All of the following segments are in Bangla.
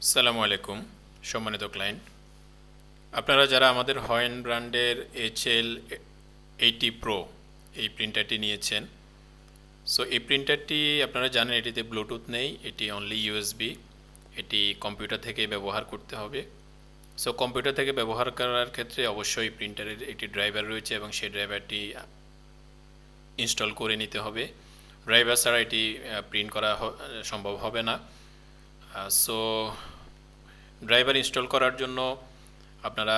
আসসালামু আলাইকুম সম্মানিত ক্লায়েন্ট, আপনারা যারা আমাদের হয়েন ব্র্যান্ডের HL80 Pro এই প্রিন্টারটি নিয়েছেন, সো এই প্রিন্টারটি আপনারা জানেন এটিতে ব্লুটুথ নেই, এটি অনলি ইউএসবি। এটি কম্পিউটার থেকে ব্যবহার করতে হবে। সো কম্পিউটার থেকে ব্যবহার করার ক্ষেত্রে অবশ্যই প্রিন্টারের একটি ড্রাইভার রয়েছে এবং সেই ড্রাইভারটি ইনস্টল করে নিতে হবে। ড্রাইভার ছাড়া এটি প্রিন্ট করা সম্ভব হবে না। সো ড্রাইভার ইনস্টল করার জন্য আপনারা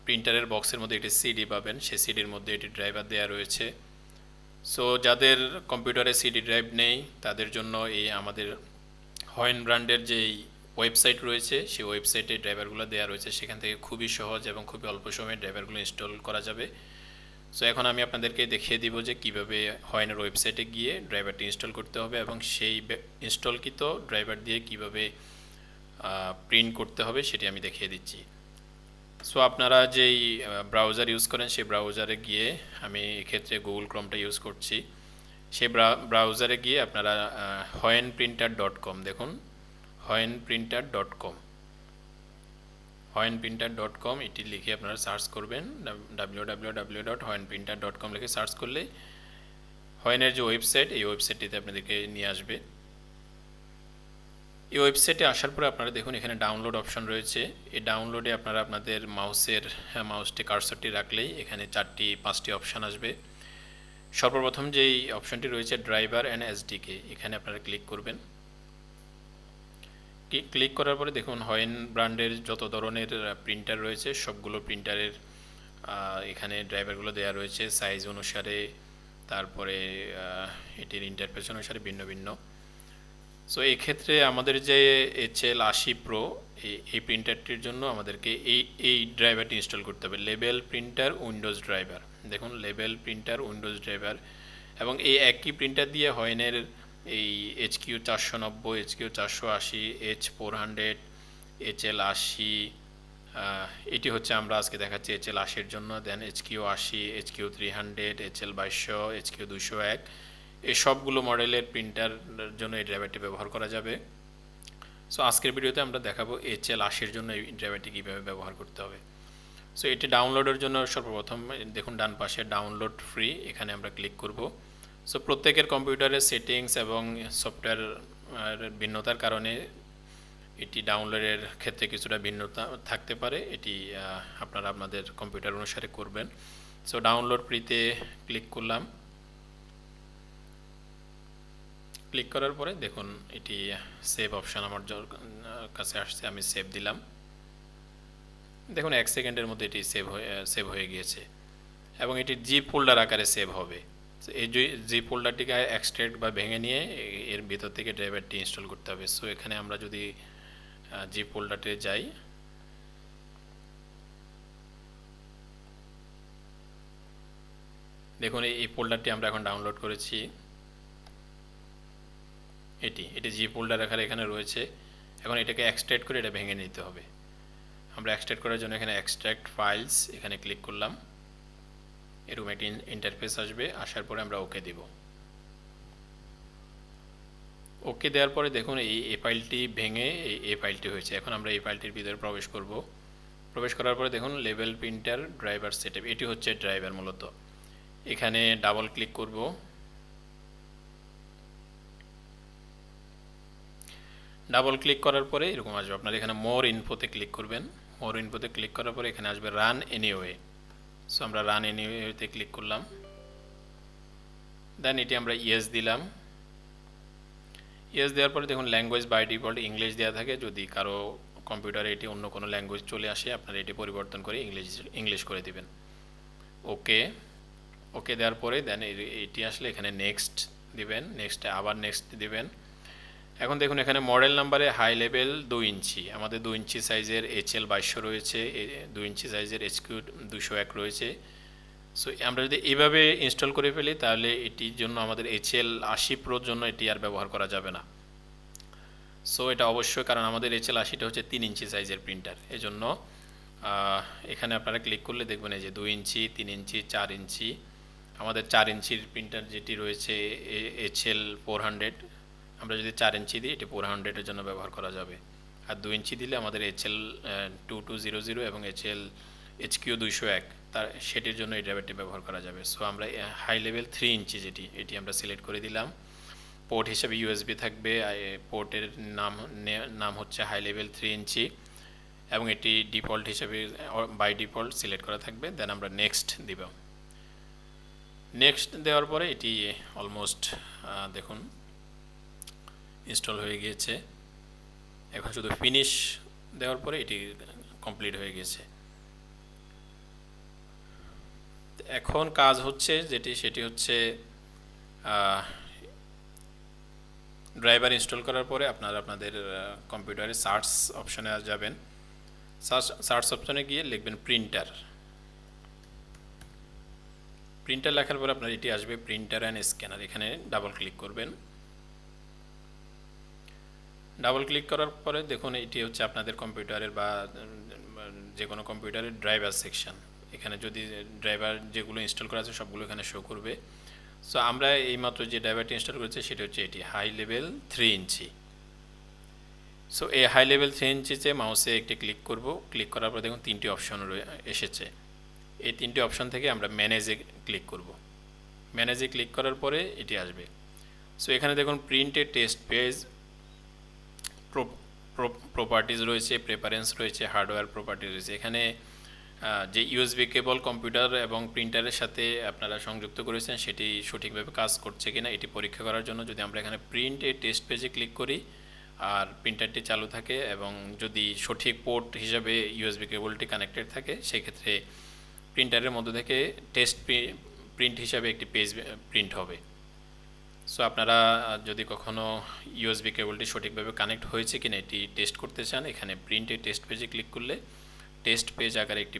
প্রিন্টারের বক্সের মধ্যে একটি সিডি পাবেন, সেই সিডির মধ্যে এটি ড্রাইভার দেওয়া রয়েছে। সো যাদের কম্পিউটারে সিডি ড্রাইভ নেই তাদের জন্য এই আমাদের হয়েন ব্র্যান্ডের যেই ওয়েবসাইট রয়েছে সেই ওয়েবসাইটে ড্রাইভারগুলো দেওয়া রয়েছে, সেখান থেকে খুবই সহজ এবং খুবই অল্প সময়ে ড্রাইভারগুলো ইনস্টল করা যাবে। সো এখন আমি আপনাদেরকে দেখিয়ে দিব যে কিভাবে হয়েনের ওয়েবসাইটে গিয়ে ড্রাইভারটি ইনস্টল করতে হবে এবং সেই ইনস্টলকৃত ড্রাইভার দিয়ে কিভাবে প্রিন্ট করতে হবে সেটি আমি দেখিয়ে দিচ্ছি। সো আপনারা যেই ব্রাউজার ইউজ করেন সেই ব্রাউজারে গিয়ে, আমি এক্ষেত্রে গুগল ক্রোমটা ইউজ করছি, সেই ব্রাউজারে গিয়ে আপনারা hoyenprinter.com দেখুন, hoyenprinter.com hoyenprinter.com এটি লিখে আপনারা সার্চ করবেন, www.hoyenprinter.com লিখে সার্চ করলে হয়েনের যে ওয়েবসাইট এই ওয়েবসাইটটিতে আপনাদেরকে নিয়ে আসবে। এই ওয়েবসাইটে আসার পরে আপনারা দেখুন এখানে ডাউনলোড অপশন রয়েছে। এই ডাউনলোডে আপনারা আপনাদের মাউসটি কার্সরটি রাখলেই এখানে 4-5টি অপশান আসবে। সর্বপ্রথম যেই অপশনটি রয়েছে ড্রাইভার অ্যান্ড এসডিকে, এখানে আপনারা ক্লিক করবেন। ক্লিক করার পরে দেখুন হয়েন ব্র্যান্ডের যত ধরনের প্রিন্টার রয়েছে সবগুলো প্রিন্টারের এখানে ড্রাইভারগুলো দেওয়া রয়েছে সাইজ অনুসারে, তারপরে এটির ইন্টারফেস অনুসারে ভিন্ন ভিন্ন। সো এই ক্ষেত্রে আমাদের যে HL80 Pro এই প্রিন্টারটির জন্য আমাদেরকে এই ড্রাইভারটি ইনস্টল করতে হবে, লেবেল প্রিন্টার উইন্ডোজ ড্রাইভার। দেখুন লেবেল প্রিন্টার উইন্ডোজ ড্রাইভার, এবং এই একই প্রিন্টার দিয়ে হয়েনের এই HQ490, HQ480, H400, HL80, এটি হচ্ছে আমরা আজকে দেখাচ্ছি HL80-র জন্য, দেন HQ80, HQ300, HL2200, HQ201, এই সবগুলো মডেলের প্রিন্টার জন্য এই ড্রাইভারটি ব্যবহার করা যাবে। সো আজকের ভিডিওতে আমরা দেখাবো HL80-র জন্য এই ড্রাইভারটি কীভাবে ব্যবহার করতে হবে। সো এটি ডাউনলোডের জন্য সর্বপ্রথম দেখুন ডান পাশে ডাউনলোড ফ্রি, এখানে আমরা ক্লিক করব। সো প্রত্যেকের কম্পিউটারের সেটিংস এবং সফটওয়্যার ভিন্নতার কারণে এটি ডাউনলোডের ক্ষেত্রে কিছুটা ভিন্নতা থাকতে পারে, এটি আপনারা আপনাদের কম্পিউটার অনুসারে করবেন। সো ডাউনলোড ফ্রিতে ক্লিক করলাম। ক্লিক করার পরে দেখুন এটি সেভ অপশান আমার কাছে আসছে, আমি সেভ দিলাম। দেখুন 1 সেকেন্ডের মধ্যে এটি সেভ হয়ে গিয়েছে এবং এটি জিপ ফোল্ডার আকারে সেভ হবে। এই জিপ ফোল্ডারটিকে এক্সট্রাক্ট বা ভেঙে নিয়ে এর ভিতর থেকে ড্রাইভারটি ইনস্টল করতে হবে। সো এখানে আমরা যদি জিপ ফোল্ডারটি যাই, দেখুন এই ফোল্ডারটি আমরা এখন ডাউনলোড করেছি, এটি জিপ ফোল্ডার আকারে এখানে রয়েছে। এখন এটাকে এক্সট্রাক্ট করে এটা ভেঙে নিতে হবে। আমরা এক্সট্রাক্ট করার জন্য এখানে এক্সট্রাক্ট ফাইলস এখানে ক্লিক করলাম, এরকম একটি ইন্টারফেস আসবে, আসার পরে আমরা ওকে দিব। ওকে দেওয়ার পরে দেখুন এই ফাইলটি ভেঙে এই ফাইলটি হয়েছে। এখন আমরা এই ফাইলটির ভিতরে প্রবেশ করব। প্রবেশ করার পরে দেখুন লেভেল প্রিন্টার ড্রাইভার সেটআপ, এটি হচ্ছে ড্রাইভার মূলত। এখানে ডাবল ক্লিক করব। ডাবল ক্লিক করার পরে এরকম আসবে, আপনার এখানে মোর ইনফোতে ক্লিক করবেন। মোর ইনফোতে ক্লিক করার পরে এখানে আসবে রান এনিওয়ে। সো আমরা রান এনিওয়েতে ক্লিক করলাম, দেন এটি আমরা ইয়েস দিলাম। ইয়েস দেওয়ার পরে দেখুন ল্যাঙ্গুয়েজ বাই ডিফল্ট ইংলিশ দেওয়া থাকে, যদি কারো কম্পিউটারে এটি অন্য কোনো ল্যাঙ্গুয়েজ চলে আসে আপনারা এটি পরিবর্তন করে ইংলিশ করে দিবেন। ওকে ওকে দেওয়ার পরে দেন এটি আসলে এখানে নেক্সট দিবেন, নেক্সটে আবার নেক্সট দিবেন। এখন দেখুন এখানে মডেল নাম্বারে হাই লেভেল 2 ইঞ্চি, আমাদের 2 ইঞ্চি সাইজের HL2200 রয়েছে, 2 ইঞ্চি সাইজের HQ201 রয়েছে। সো আমরা যদি এইভাবে ইনস্টল করে ফেলি তাহলে এটির জন্য আমাদের HL80 Pro জন্য এটি আর ব্যবহার করা যাবে না। সো এটা অবশ্যই, কারণ আমাদের HL80টা হচ্ছে 3 ইঞ্চি সাইজের প্রিন্টার, এজন্য এখানে আপনারা ক্লিক করলে দেখবেন এই যে 2 ইঞ্চি, 3 ইঞ্চি, 4 ইঞ্চি। আমাদের 4 ইঞ্চির প্রিন্টার যেটি রয়েছে HL400, আমরা যদি 4 ইঞ্চি দিই এটি 400-এর জন্য ব্যবহার করা যাবে। আর 2 ইঞ্চি দিলে আমাদের HL 2200 এবং HQ 201 তার সেটির জন্য এই ড্রাইভারটি ব্যবহার করা যাবে। সো আমরা হাই লেভেল 3 ইঞ্চি এটি আমরা সিলেক্ট করে দিলাম। পোর্ট হিসেবে USB থাকবে, পোর্টের নাম হচ্ছে হাই লেভেল 3 ইঞ্চি এবং এটি ডিফল্ট হিসেবে বাই ডিফল্ট সিলেক্ট করা থাকবে। দেন আমরা নেক্সট দিব। নেক্সট দেওয়ার পরে এটি অলমোস্ট দেখুন ইনস্টল হয়ে গিয়েছে। এখন শুধু ফিনিশ দেওয়ার পরে এটি কমপ্লিট হয়ে গেছে। এখন কাজ হচ্ছে সেটি হচ্ছে ড্রাইভার ইনস্টল করার পরে আপনারা আপনাদের কম্পিউটারে সার্চ অপশনে যাবেন। সার্চ অপশনে গিয়ে লিখবেন প্রিন্টার। প্রিন্টার লেখার পরে আপনার এটি আসবে প্রিন্টার অ্যান্ড স্ক্যানার। এখানে ডাবল ক্লিক করবেন। ডাবল ক্লিক করার পরে দেখুন এটি হচ্ছে আপনাদের কম্পিউটারের বা যে কোনো কম্পিউটারের ড্রাইভার সেকশন। এখানে যদি ড্রাইভার যেগুলো ইনস্টল করা আছে সবগুলো এখানে শো করবে। সো আমরা এইমাত্র যে ড্রাইভারটি ইনস্টল করেছি সেটা হচ্ছে এটি হাই লেভেল 3 ইঞ্চি। সো এই হাই লেভেল 3 ইঞ্চিতে মাউসে একটি ক্লিক করব। ক্লিক করার পর দেখুন 3টি অপশন এসেছে। এই 3টি অপশন থেকে আমরা ম্যানেজে ক্লিক করব। ম্যানেজে ক্লিক করার পরে এটি আসবে। সো এখানে দেখুন প্রিন্টেড টেস্ট পেজ, প্রপার্টিজ রয়েছে, প্রেফারেন্স রয়েছে, হার্ডওয়্যার প্রপার্টিজ রয়েছে। এখানে যে USB কেবল কম্পিউটার এবং প্রিন্টারের সাথে আপনারা সংযুক্ত করেছেন সেটি সঠিকভাবে কাজ করছে কিনা এটি পরীক্ষা করার জন্য যদি আমরা এখানে প্রিন্ট এ টেস্ট পেজে ক্লিক করি আর প্রিন্টারটি চালু থাকে এবং যদি সঠিক পোর্ট হিসাবে USB কেবলটি কানেক্টেড থাকে সেক্ষেত্রে প্রিন্টারের মধ্য থেকে টেস্ট প্রিন্ট হিসাবে একটি পেজ প্রিন্ট হবে। সো আপনারা যদি কখনো USB কেবলটি সঠিকভাবে কানেক্ট হয়েছে কিনা এটি টেস্ট করতে চান, এখানে প্রিন্টে টেস্ট পেজে ক্লিক করলে টেস্ট পেজ আকারে একটি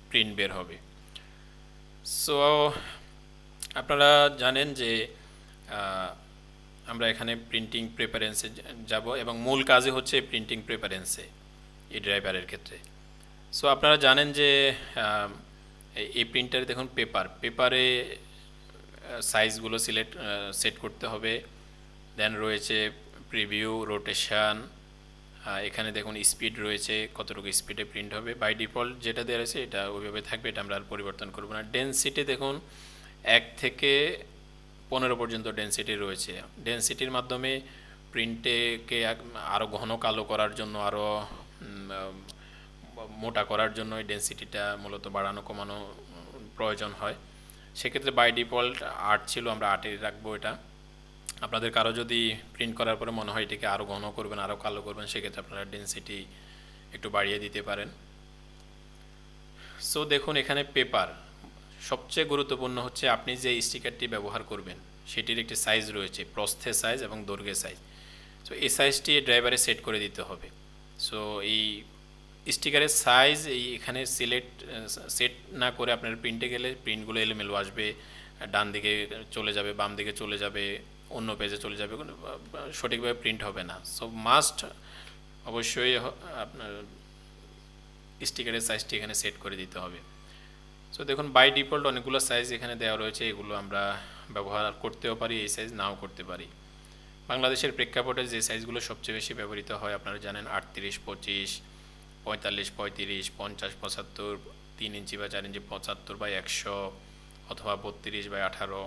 প্রিন্ট বের হবে। সো আপনারা জানেন যে আমরা এখানে প্রিন্টিং প্রেফারেন্সে যাব এবং মূল কাজই হচ্ছে প্রিন্টিং প্রেফারেন্সে এই ড্রাইভারের ক্ষেত্রে। সো আপনারা জানেন যে এই প্রিন্টারে দেখুন পেপারে সাইজগুলো সেট করতে হবে। দেন রয়েছে প্রিভিউ, রোটেশন, এখানে দেখুন স্পিড রয়েছে, কতটুকু স্পিডে প্রিন্ট হবে। বাই ডিফল্ট যেটা দেওয়া আছে এটা ওইভাবে থাকবে, এটা আমরা আর পরিবর্তন করব না। ডেনসিটি দেখুন 1 থেকে 15 পর্যন্ত ডেনসিটি রয়েছে। ডেনসিটির মাধ্যমে প্রিন্টকে আরও ঘন কালো করার জন্য, আরও মোটা করার জন্য এই ডেনসিটিটা মূলত বাড়ানো কমানো প্রয়োজন হয়। সেক্ষেত্রে বাই ডিফল্ট 8 ছিল, আমরা 8-এ রাখবো এটা। আপনাদের কারো যদি প্রিন্ট করার পরে মনে হয় এটিকে আরও ঘন করবেন, আরও কালো করবেন, সেক্ষেত্রে আপনারা ডেনসিটি একটু বাড়িয়ে দিতে পারেন। সো দেখুন এখানে পেপার সবচেয়ে গুরুত্বপূর্ণ হচ্ছে আপনি যে স্টিকারটি ব্যবহার করবেন সেটির একটি সাইজ রয়েছে, প্রস্থের সাইজ এবং দৈর্ঘ্যের সাইজ। সো এই সাইজটি ড্রাইভারে সেট করে দিতে হবে। সো এই স্টিকারের সাইজ এখানে সেট না করে আপনার প্রিন্টে গেলে প্রিন্টগুলো এলোমেলো আসবে, ডান দিকে চলে যাবে, বাম দিকে চলে যাবে, অন্য পেজে চলে যাবে, সঠিকভাবে প্রিন্ট হবে না। সো মাস্ট অবশ্যই আপনার স্টিকারের সাইজটি এখানে সেট করে দিতে হবে। সো দেখুন বাই ডিফল্ট অনেকগুলো সাইজ এখানে দেওয়া রয়েছে, এগুলো আমরা ব্যবহার করতেও পারি, এই সাইজ নাও করতে পারি। বাংলাদেশের প্রেক্ষাপটে যে সাইজগুলো সবচেয়ে বেশি ব্যবহৃত হয় আপনারা জানেন 38, 25, 45, 35, 50, 75, 3 ইঞ্চি বা 4 ইঞ্চি, 75/100 অথবা 32/18।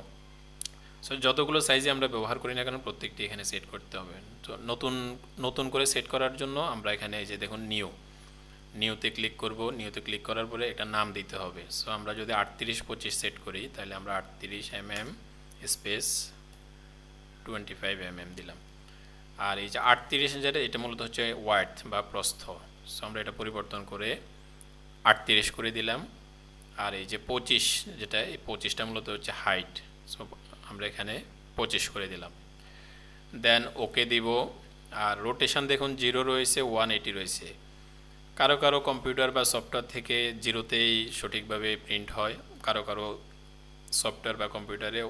সো যতগুলো সাইজে আমরা ব্যবহার করি না কেন প্রত্যেকটি এখানে সেট করতে হবে। তো নতুন করে সেট করার জন্য আমরা এখানে এই যে দেখুন নিউতে ক্লিক করব। নিউতে ক্লিক করার পরে একটা নাম দিতে হবে। সো আমরা যদি 38, 25 সেট করি তাহলে আমরা 38 mm স্পেস 25 mm দিলাম। আর এই যে 38 যেটা এটা মূলত হচ্ছে ওয়াইডথ বা প্রস্থ। সো আমরা এটা পরিবর্তন করে 38 করে দিলাম। আর এই যে 25 যেটা, এই 25টা মূলত হচ্ছে হাইট। সো আমরা এখানে 25 করে দিলাম। দেন ওকে দিব। আর রোটেশন দেখুন 0 রয়েছে, 180 রয়েছে। কারো কারো কম্পিউটার বা সফটওয়্যার থেকে 0তেই সঠিকভাবে প্রিন্ট হয়, কারো সফটওয়্যার বা কম্পিউটারে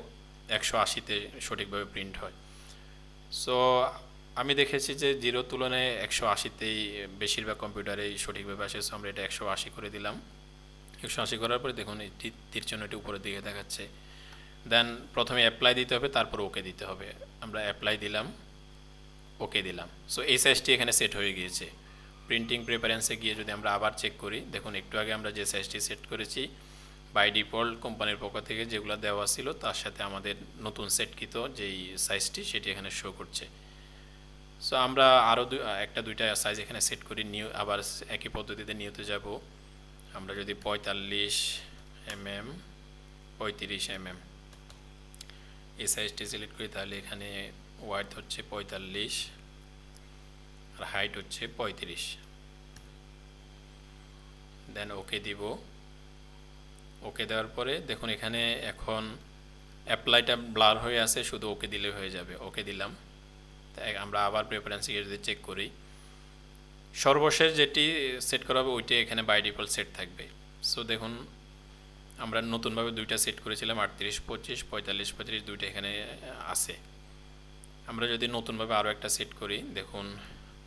180তে সঠিকভাবে প্রিন্ট হয়। সো আমি দেখেছি যে 0 তুলনায় 180তেই বেশিরভাগ কম্পিউটারেই সঠিকভাবে আসে। সো আমরা এটা 180 করে দিলাম। 180 করার পরে দেখুন এই তীর চিহ্নটি উপরের দিকে দেখাচ্ছে। দেন প্রথমে অ্যাপ্লাই দিতে হবে, তারপর ওকে দিতে হবে। আমরা অ্যাপ্লাই দিলাম। ওকে দিলাম। সো এই সাইজটি এখানে সেট হয়ে গিয়েছে। প্রিন্টিং প্রেফারেন্সে গিয়ে যদি আমরা আবার চেক করি, দেখুন একটু আগে আমরা যে সাইজটি সেট করেছি বাই ডিফল্ট কোম্পানির পক্ষ থেকে যেগুলো দেওয়া ছিল তার সাথে আমাদের নতুন সেটকৃত যেই সাইজটি সেটি এখানে শো করছে। সো আমরা আরও একটা দুইটা সাইজ এখানে সেট করি, নিউ আবার একই পদ্ধতিতে নিউতে যাব। আমরা যদি 45 mm 35 mm এই সাইজটি সিলেক্ট করি, তাহলে এখানে ওয়াইড হচ্ছে 45 আর হাইট হচ্ছে 35। দেন ওকে দিব। ওকে দেওয়ার পরে দেখুন এখানে এখন অ্যাপ্লাইটা ব্লার হয়ে আছে, শুধু ওকে দিলে হয়ে যাবে। ওকে দিলাম। তাই আমরা আবার প্রেফারেন্স গিয়ে যদি চেক করি, সর্বশেষ যেটি সেট করা হবে ওইটাই এখানে বাই ডিফল্ট সেট থাকবে। সো দেখুন আমরা নতুনভাবে দুইটা সেট করেছিলাম 38 25 45 35 দুইটা এখানে আছে। আমরা যদি নতুনভাবে আরও একটা সেট করি, দেখুন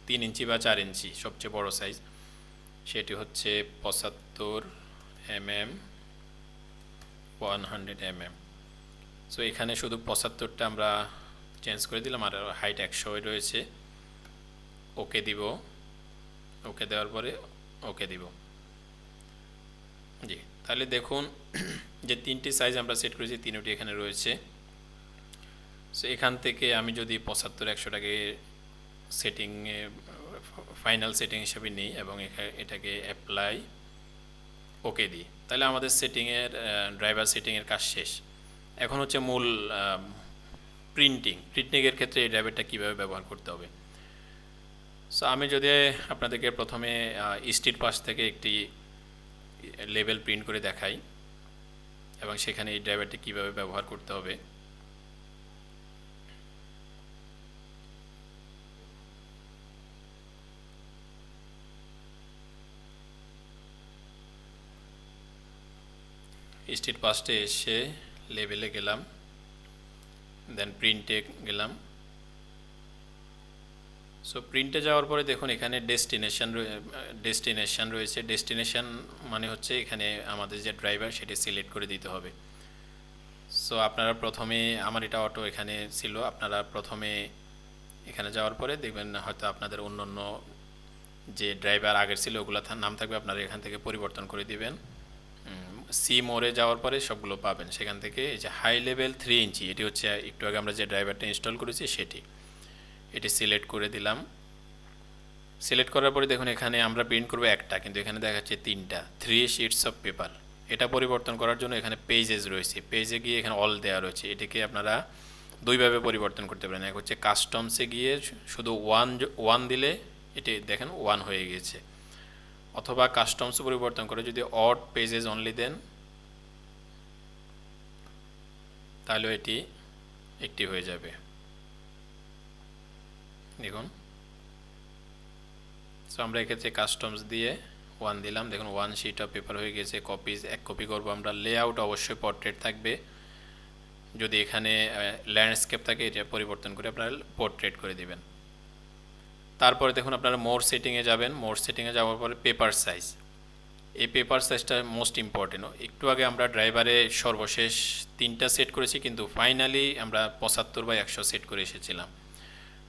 3 ইঞ্চি বা 4 ইঞ্চি সবচেয়ে বড় সাইজ, সেটি হচ্ছে 75 mm 100 mm। সো এখানে শুধু 75টা আমরা চেঞ্জ করে দিলাম আর হাইট 100 রয়েছে। ওকে দিব। ওকে দেওয়ার পরে ওকে দিব। জি, তাহলে দেখুন যে তিনটি সাইজ আমরা সেট করেছি তিনটি এখানে রয়েছে। সো এখান থেকে আমি যদি 75 100টাকে সেটিংয়ে ফাইনাল সেটিং হিসেবে নিই এবং এটাকে অ্যাপ্লাই ওকে দিই, তাহলে আমাদের সেটিংয়ের ড্রাইভার সেটিংয়ের কাজ শেষ। এখন হচ্ছে মূল প্রিন্টিংয়ের ক্ষেত্রে এই ড্রাইভারটা কীভাবে ব্যবহার করতে হবে। সো আমি যদি আপনাদেরকে প্রথমে স্ট্রিট পাস থেকে একটি লেবেল প্রিন্ট করে দেখাই এবং সেখানে এই ড্রাইভারটি কীভাবে ব্যবহার করতে হবে। স্ট্রিট পাসটে এসে লেবেলে গেলাম, দেন প্রিন্টে গেলাম। সো প্রিন্টে যাওয়ার পরে দেখুন এখানে ডেস্টিনেশন রয়েছে। ডেস্টিনেশন মানে হচ্ছে এখানে আমাদের যে ড্রাইভার সেটি সিলেক্ট করে দিতে হবে। সো আপনারা প্রথমে, আমার এটা অটো এখানে ছিল, আপনারা প্রথমে এখানে যাওয়ার পরে দেখবেন হয়তো আপনাদের অন্য অন্য যে ড্রাইভার আগের ছিল ওগুলো নাম থাকবে, আপনারা এখান থেকে পরিবর্তন করে দিবেন। সি মোড়ে যাওয়ার পরে সবগুলো পাবেন। সেখান থেকে এই যে হাই লেভেল 3 ইঞ্চি, এটি হচ্ছে একটু আগে আমরা যে ড্রাইভারটা ইনস্টল করেছি সেটি, এটি সিলেক্ট করে দিলাম। সিলেক্ট করার পরে দেখুন এখানে আমরা প্রিন্ট করবো একটা, কিন্তু এখানে দেখাচ্ছে 3টা 3 শিটস অফ পেপার। এটা পরিবর্তন করার জন্য এখানে পেজেস রয়েছে, পেজে গিয়ে এখানে অল দেওয়া রয়েছে। এটিকে আপনারা দুইভাবে পরিবর্তন করতে পারেন। এক হচ্ছে কাস্টমসে গিয়ে শুধু ওয়ান দিলে এটি দেখেন 1 হয়ে গিয়েছে, অথবা কাস্টমস পরিবর্তন করে যদি অড পেজেস অনলি দেন তাহলে এটি একটি হয়ে যাবে। দেখুন, সো আমরা এক্ষেত্রে কাস্টমস দিয়ে 1 দিলাম, দেখুন 1 শিট অফ পেপার হয়ে গেছে। কপিজ 1 কপি করবো আমরা। লেআউট অবশ্যই পোর্ট্রেট থাকবে, যদি এখানে ল্যান্ডস্কেপ থাকে এটা পরিবর্তন করে আপনারা পোর্ট্রেট করে দিবেন। তারপরে দেখুন আপনারা মোর সেটিংয়ে যাবেন। মোর সেটিংয়ে যাওয়ার পরে পেপার সাইজ, এই পেপার সাইজটা মোস্ট ইম্পর্টেন্ট। একটু আগে আমরা ড্রাইভারে সর্বশেষ 3টা সেট করেছি, কিন্তু ফাইনালি আমরা 75/100 সেট করে এসেছিলাম।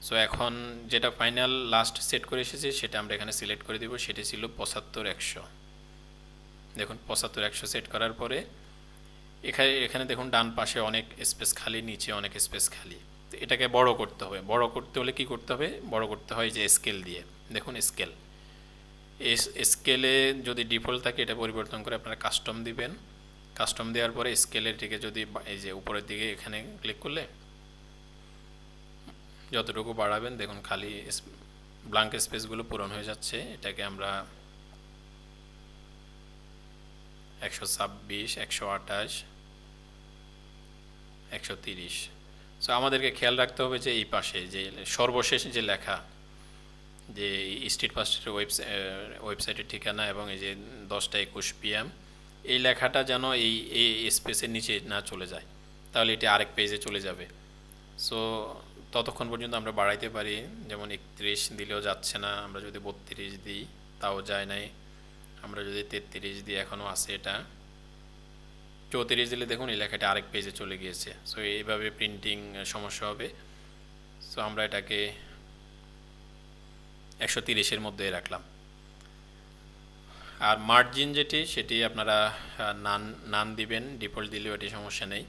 সো এখন যেটা ফাইনাল লাস্ট সেট করে এসেছি সেটা আমরা এখানে সিলেক্ট করে দিব, সেটি ছিল 75/100। দেখুন 75/100 সেট করার পরে এখানে দেখুন ডান পাশে অনেক স্পেস খালি, নিচে অনেক স্পেস খালি। তো এটাকে বড় করতে হবে। বড় করতে হলে কি করতে হবে? বড় করতে হয় যে স্কেল দিয়ে। দেখুন স্কেল, স্কেলে যদি ডিফল্ট থাকে এটা পরিবর্তন করে আপনারা কাস্টম দিবেন। কাস্টম দেওয়ার পরে স্কেলের দিকে যদি এই যে উপরের দিকে এখানে ক্লিক করলে যতটুকু বাড়াবেন দেখুন খালি ব্ল্যাঙ্ক স্পেসগুলো পূরণ হয়ে যাচ্ছে। এটাকে আমরা 126 128 130। সো আমাদেরকে খেয়াল রাখতে হবে যে এই পাশে যে সর্বশেষ যে লেখা, যে স্ট্রিট পাসের ওয়েবসাইটের ঠিকানা এবং এই যে 10টা 21 PM এই লেখাটা যেন এই স্পেসের নিচে না চলে যায়, তাহলে এটি আরেক পেজে চলে যাবে। সো ততক্ষণ পর্যন্ত আমরা বাড়াইতে পারি, যেমন 31 দিলেও যাচ্ছে না, আমরা যদি 32 দিই তাও যায় নাই, আমরা যদি 33 দিই এখনও আছে এটা, 34 দিলে দেখুন এই লেখাটা আরেক পেজে চলে গিয়েছে। সো এইভাবে প্রিন্টিং সমস্যা হবে। সো আমরা এটাকে 130-এর মধ্যে রাখলাম। আর মার্জিন যেটি সেটি আপনারা নান নান দিবেন, ডিফল্ট দিলেও এটি সমস্যা নেই,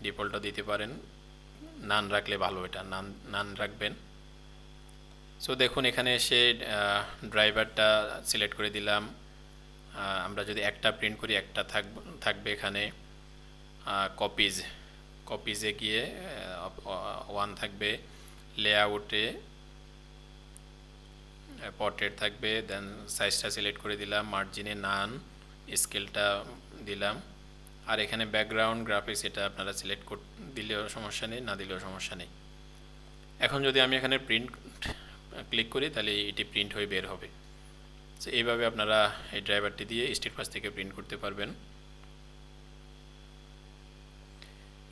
ডিফল্টও দিতে পারেন, নান রাখলে ভালো, এটা নান নান রাখবেন। সো দেখুন এখানে এসে ড্রাইভারটা সিলেক্ট করে দিলাম। আমরা যদি একটা প্রিন্ট করি একটা থাকবে এখানে। কপিজে গিয়ে 1 থাকবে, লেআউটে পোর্ট্রেট থাকবে, দেন সাইজটা সিলেক্ট করে দিলাম, মার্জিনে নান, স্কেলটা দিলাম। আর এখানে ব্যাকগ্রাউন্ড গ্রাফিক্স এটা আপনারা সিলেক্ট দিলেও সমস্যা নেই, না দিলেও সমস্যা নেই। এখন যদি আমি এখানে প্রিন্ট ক্লিক করি তাহলে এটি প্রিন্ট হয়ে বের হবে। তো এইভাবে আপনারা এই ড্রাইভারটি দিয়ে স্ট্রিট পাস থেকে প্রিন্ট করতে পারবেন।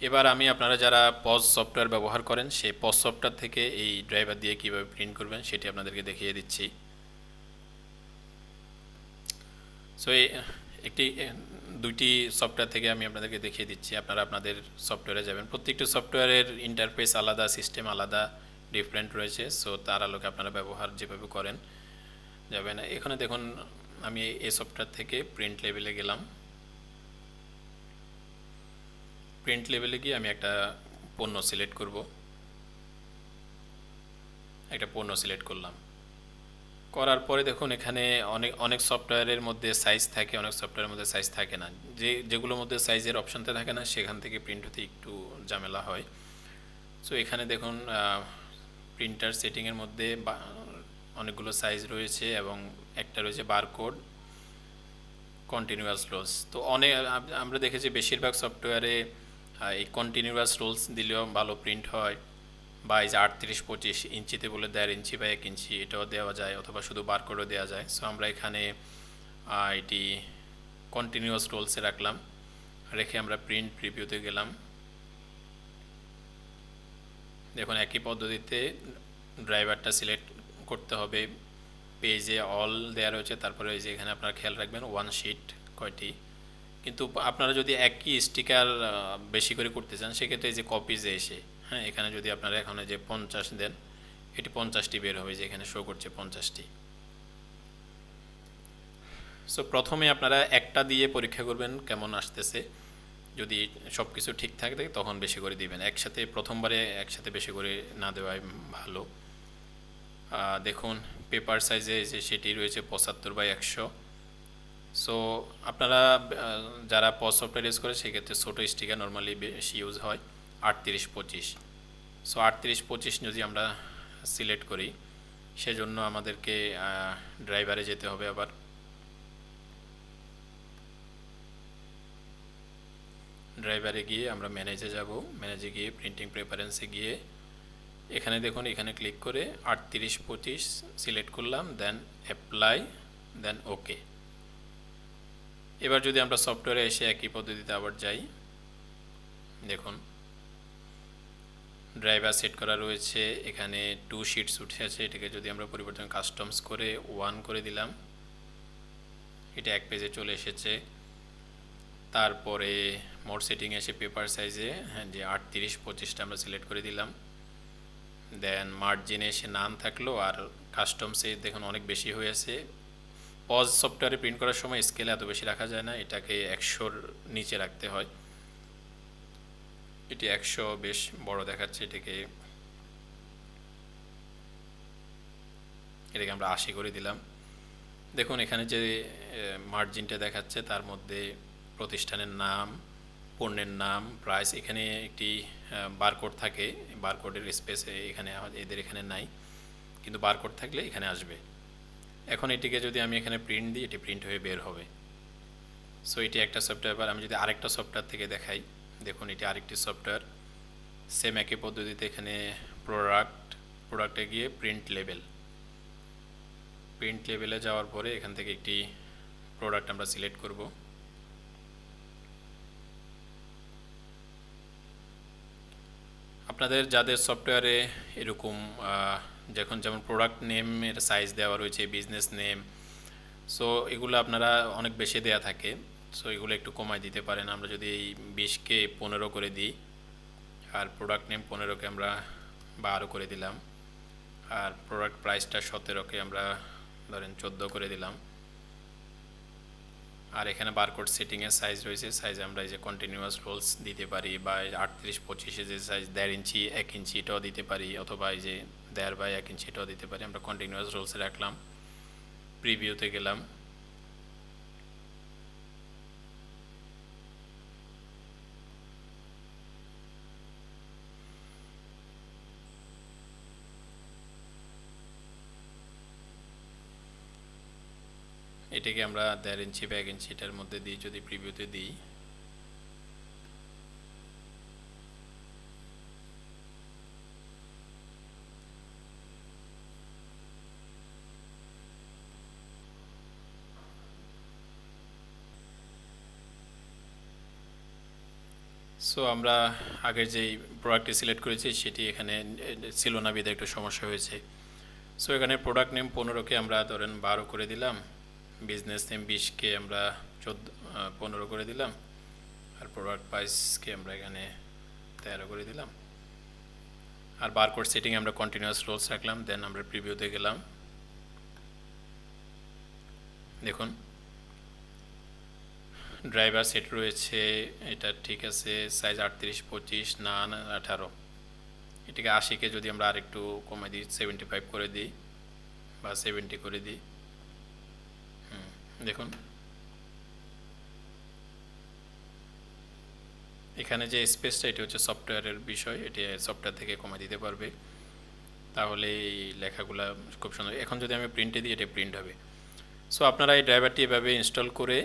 এবার আমি আপনারা যারা পজ সফটওয়্যার ব্যবহার করেন সেই পজ সফটওয়্যার থেকে এই ড্রাইভার দিয়ে কিভাবে প্রিন্ট করবেন সেটি আপনাদেরকে দেখিয়ে দিচ্ছি। সো একটি দুইটি সফটওয়্যার থেকে আমি আপনাদেরকে দেখিয়ে দিচ্ছি। আপনারা আপনাদের সফটওয়্যারে যাবেন, প্রত্যেকটি সফটওয়্যারের ইন্টারফেস আলাদা, সিস্টেম আলাদা, ডিফারেন্ট রয়েছে। সো তার আলোকে আপনারা ব্যবহার যেভাবে করেন যাবেন। এখানে দেখুন আমি এই সফটওয়্যার থেকে প্রিন্ট লেভেলে গেলাম। প্রিন্ট লেভেলে গিয়ে আমি একটা পণ্য সিলেক্ট করব, একটা পণ্য সিলেক্ট করলাম। করার পরে দেখুন এখানে অনেক সফটওয়্যারের মধ্যে সাইজ থাকে, অনেক সফটওয়্যারের মধ্যে সাইজ থাকে না। যেগুলোর মধ্যে সাইজের অপশানটা থাকে না সেখান থেকে প্রিন্ট হতে একটু ঝামেলা হয়। সো এখানে দেখুন প্রিন্টার সেটিংয়ের মধ্যে অনেকগুলো সাইজ রয়েছে এবং একটা রয়েছে বারকোড কন্টিনিউয়াস রোলস। তো আমরা দেখেছি বেশিরভাগ সফটওয়্যারে এই কন্টিনিউয়াস রোলস দিলেও ভালো প্রিন্ট হয়, বা এই যে 38-25 ইঞ্চিতে বলে 1.5 ইঞ্চি বা 1 ইঞ্চি এটাও দেওয়া যায়, অথবা শুধু বারকোডও দেওয়া যায়। সো আমরা এখানে এটি কন্টিনিউয়াস রোলসে রাখলাম, রেখে আমরা প্রিন্ট প্রিভিউতে গেলাম। দেখুন একই পদ্ধতিতে ড্রাইভারটা সিলেক্ট করতে হবে, পেজে অল দেওয়া রয়েছে, তারপরে এই যে এখানে আপনারা খেয়াল রাখবেন ওয়ান শিট কয়টি। কিন্তু আপনারা যদি একই স্টিকার বেশি করে করতে চান সেক্ষেত্রে এই যে কপিজে এসে এখানে যদি আপনারা এখানে যে 50 দেন এটি 50টি বের হবে, যে এখানে শো করছে 50টি। সো প্রথমে আপনারা একটা দিয়ে পরীক্ষা করবেন কেমন আসতেছে, যদি সব কিছু ঠিকঠাক থাকে তখন বেশি করে দিবেন, একসাথে প্রথমবারে একসাথে বেশি করে না দেওয়াই ভালো। দেখুন পেপার সাইজে যে সেটি রয়েছে 75/100। সো আপনারা যারা পজ সফটওয়্যার ইউজ করে সেক্ষেত্রে ছোটো স্টিকার নর্মালি বেশি ইউজ হয়, 38-25। সো 38-25 যদি আমরা সিলেক্ট করি সেজন্য আমাদেরকে ড্রাইভারে যেতে হবে। আবার ড্রাইভারে গিয়ে আমরা ম্যানেজে যাব, ম্যানেজে গিয়ে প্রিন্টিং প্রেফারেন্সে গিয়ে এখানে দেখুন এখানে ক্লিক করে 38-25 সিলেক্ট করলাম, দেন অ্যাপ্লাই, দেন ওকে। এবার যদি আমরা সফটওয়্যারে এসে একই পদ্ধতিতে আবার যাই, দেখুন ড্রাইভার সেট করা রয়েছে, এখানে 2 শিটস উঠে আছে, এটাকে যদি আমরা পরিবর্তন কাস্টমস করে 1 করে দিলাম, এটা এক পেজে চলে এসেছে। তারপরে মোড সেটিং এসে পেপার সাইজে যে 38-25টা আমরা সিলেক্ট করে দিলাম, দেন মার্জিনে এসে নান থাকলো, আর কাস্টমসে দেখুন অনেক বেশি হয়েছে। পজ সফটওয়্যারে প্রিন্ট করার সময় স্কেলে এত বেশি রাখা যায় না, এটাকে 100-র নিচে রাখতে হয়। এটি 100 বেশ বড় দেখাচ্ছে, এটাকে আমরা 80 করে দিলাম। দেখুন এখানে যে মার্জিনটা দেখাচ্ছে তার মধ্যে প্রতিষ্ঠানের নাম, পণ্যের নাম, প্রাইস, এখানে একটি বারকোড থাকে, বারকোডের স্পেস এখানে এদের এখানে নাই, কিন্তু বারকোড থাকলে এখানে আসবে। এখন এটিকে যদি আমি এখানে প্রিন্ট দিই এটি প্রিন্ট হয়ে বের হবে। সো এটি একটা সফটওয়্যার। আমি যদি আরেকটা সফটওয়্যার থেকে দেখাই, দেখুন এটি আরেকটি সফটওয়্যার, সেম একই পদ্ধতিতে এখানে প্রোডাক্টে গিয়ে প্রিন্ট লেভেলে যাওয়ার পরে এখান থেকে একটি প্রোডাক্ট আমরা সিলেক্ট করব। আপনাদের যাদের সফটওয়্যারে এরকম যেমন প্রোডাক্ট নেমের সাইজ দেওয়া রয়েছে, বিজনেস নেম, সো এগুলো আপনারা অনেক বেশি দেয়া থাকে, সো এগুলো একটু কমায় দিতে পারেন। আমরা যদি এই 20কে 15 করে দিই, আর প্রোডাক্ট নেম 15কে আমরা 12 করে দিলাম, আর প্রোডাক্ট প্রাইসটা 17কে আমরা ধরেন 14 করে দিলাম। আর এখানে বারকোড সেটিংয়ের সাইজ রয়েছে, সাইজ আমরা এই যে কন্টিনিউয়াস রোলস দিতে পারি, বা 38-25 যে সাইজ 1.5 ইঞ্চি 1 ইঞ্চি এটাও দিতে পারি, অথবা এই যে 1.5 বাই 1 ইঞ্চি এটাও দিতে পারি। আমরা কন্টিনিউয়াস রোলসে রাখলাম, প্রিভিউতে গেলাম। এটাকে আমরা 1.5 ইঞ্চি বা 1 ইঞ্চি এটার মধ্যে দিই, যদি প্রিভিউতে দিই। সো আমরা আগের যেই প্রোডাক্টটি সিলেক্ট করেছি সেটি এখানে ছিল না, বিধে একটু সমস্যা হয়েছে। সো এখানে প্রোডাক্ট নেম 15কে আমরা ধরেন 12 করে দিলাম, বিজনেস নেম 20কে আমরা 15 করে দিলাম, আর প্রোডাক্ট প্রাইসকে আমরা এখানে 13 করে দিলাম। আর বারকোড সেটিং আমরা কন্টিনিউয়াস রোলস রাখলাম। দেন আমরা প্রিভিউতে গেলাম। দেখুন ড্রাইভার সেট রয়েছে, এটা ঠিক আছে। সাইজ 38-25 না 18। এটাকে 80কে যদি আমরা আরেকটু কমে দিই, 75 করে দিই বা 70 করে দিই। দেখুন এখানে যে স্পেসটা, এটি হচ্ছে সফটওয়্যারের বিষয়, এটি সফটওয়্যার থেকে কমে দিতে পারবে, তাহলে এই লেখাগুলা খুব সুন্দর। এখন যদি আমি প্রিন্টে দিই, এটা প্রিন্ট হবে। সো আপনারা এই ড্রাইভারটি এভাবে ইনস্টল করে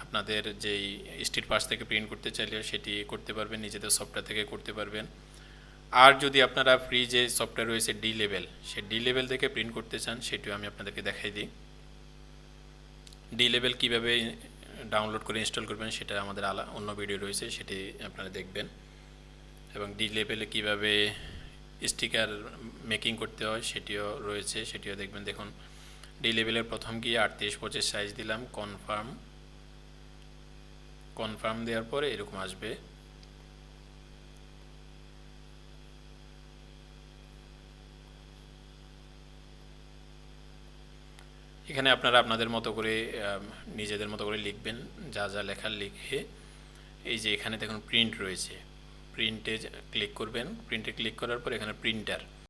আপনাদের যেই স্ট্রিট পাস থেকে প্রিন্ট করতে চাইলে সেটি করতে পারবেন, নিজেদের সফটওয়্যার থেকে করতে পারবেন। আর যদি আপনারা ফ্রি যে সফটওয়্যার রয়েছে ডি লেভেল, সেই ডি লেভেল থেকে প্রিন্ট করতে চান, সেটিও আমি আপনাদেরকে দেখাই দিই। ডি লেভেল কীভাবে ডাউনলোড করে ইনস্টল করবেন সেটা আমাদের অন্য ভিডিও রয়েছে, সেটি আপনারা দেখবেন। এবং ডি লেভেলে কীভাবে স্টিকার মেকিং করতে হয় সেটিও রয়েছে, সেটিও দেখবেন। দেখুন ডি লেভেলের প্রথম গিয়ে 38-25 সাইজ দিলাম, কনফার্ম দেওয়ার পরে এরকম আসবে। এখানে আপনারা আপনাদের মতো করে নিজেদের মতো করে লিখবেন, যা যা লেখার লিখে। এই যে এখানে দেখুন প্রিন্ট রয়েছে, প্রিন্টে ক্লিক করবেন। প্রিন্টে ক্লিক করার পর এখানে প্রিন্টার